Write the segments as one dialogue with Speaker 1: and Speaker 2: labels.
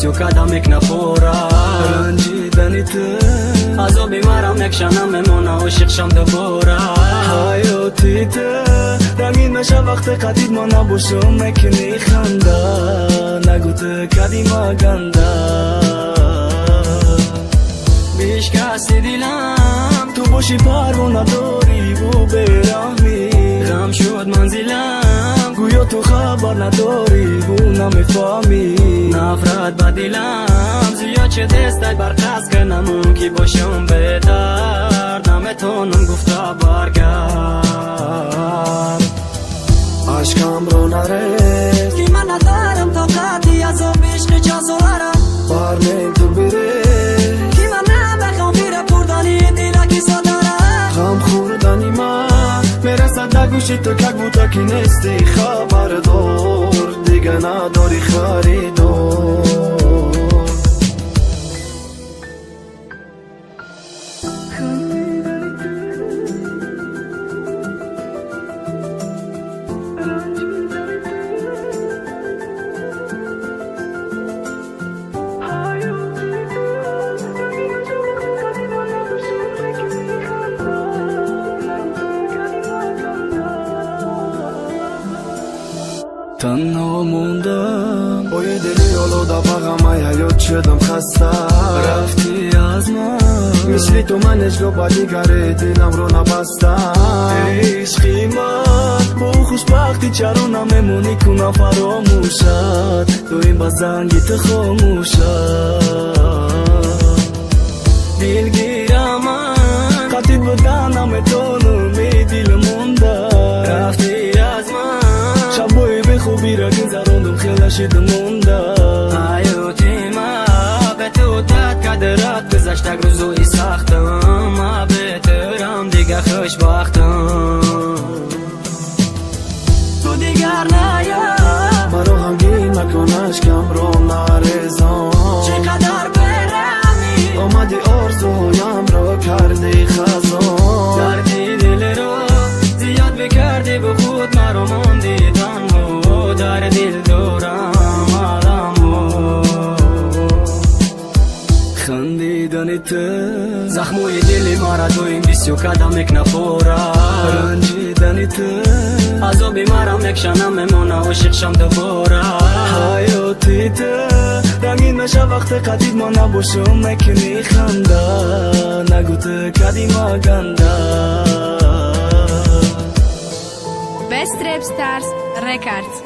Speaker 1: بیست قدم یک نخورم
Speaker 2: رنجیدنی تو
Speaker 1: عذابی مرم یک شنم میمونه عاشق شم دوباره
Speaker 2: حیاتی تو رنگین نشه وقت قدید ما نباشم مکنی خنده نگو تو کدیما گنده
Speaker 1: بیش کسی دیلم
Speaker 2: تو باشی پروانه داری و برهمی
Speaker 1: غم شد منزلم
Speaker 2: گویا تو خبر نداری و نمیفهمی
Speaker 1: نفرت با دیلم زیاد شده است بر قصد کنم که باشم بهتر نمیتونم گفته برگرد
Speaker 2: عشقم رو نرس
Speaker 1: که من ندارم طاقتی از اون عشق چه سوارم
Speaker 2: برمین تو بره
Speaker 1: که من نمیخوام بیره پردانی دیلا که سادارم
Speaker 2: غم خوردنی من میرسد در گوشی تو که بودا که نیستی خبردار دیگه نداری خریدار تنها موندم با یه دلی آلوده بغم حیات شدم خسته
Speaker 1: رفتی از من
Speaker 2: مثلی تو من اجگاه با دیگره دلم رو نبستم عشقی من با خوشبختی چرا نمیمونی کنم فراموشت تو این بزنگی تو خاموشت
Speaker 1: دلگیرم من
Speaker 2: قطید بودن نمیتونم دل مونده
Speaker 1: رفتی از من
Speaker 2: شبایی به خوبی را که زراندم خیلی شد مونده
Speaker 1: حیاتی ما به تو داد قدرت گذشتک روزوی سختم ما بهترم دیگه خوشبختم تو دیگر نیا
Speaker 2: مرا همگین نکن عشقم رو نرزان
Speaker 1: چقدر برمی
Speaker 2: آمدی آرزویم را کردی خزان
Speaker 1: دردی دل رو زیاد بکردی به خود مرا ماندی تنها در دل دارم آدمو
Speaker 2: خندیدنی تو
Speaker 1: زخموی دلی مرا تو این بیست قدم یک نخورم
Speaker 2: رنجیدنی تو
Speaker 1: عذابی مرم یک شنم میمونه عاشق شم دوباره
Speaker 2: حیاتی تو رنگین نشه وقت قدید ما نباشم مکنی خنده نگو تو کدیما گنده
Speaker 3: Best Rap Stars Records.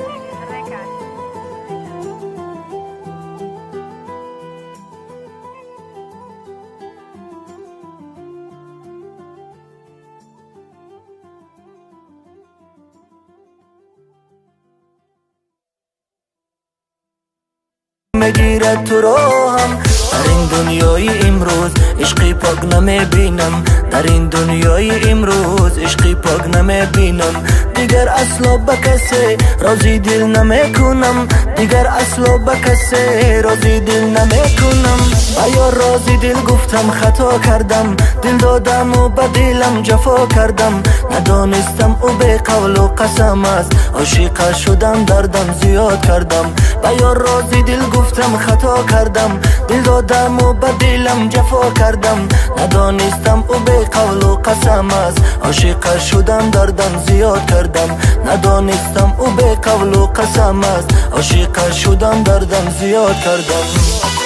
Speaker 4: میگیرد تو رو هم در این دنیای امروز عشقی پاک نمیبینم در این دنیای امروز عشقی پاک نمیبینم دیگر اصلا به کسی راضی دل نمیکنم دیگر اصلا به کسی راضی دل نمیکنم یا راضی دل گفتم خطا کردم دل دادم و به دلم جفا کردم ندانستم او به قول و قسم است عاشق شدم دردم زیاد کردم یا راضی دل گفتم خطا کردم دل دادم و به دلم جفا کردم ندانستم او به قول و قسم است عاشق شدم دردم زیاد کردم ندانستم او به قول و قسم است عاشق شدم دردم زیاد کردم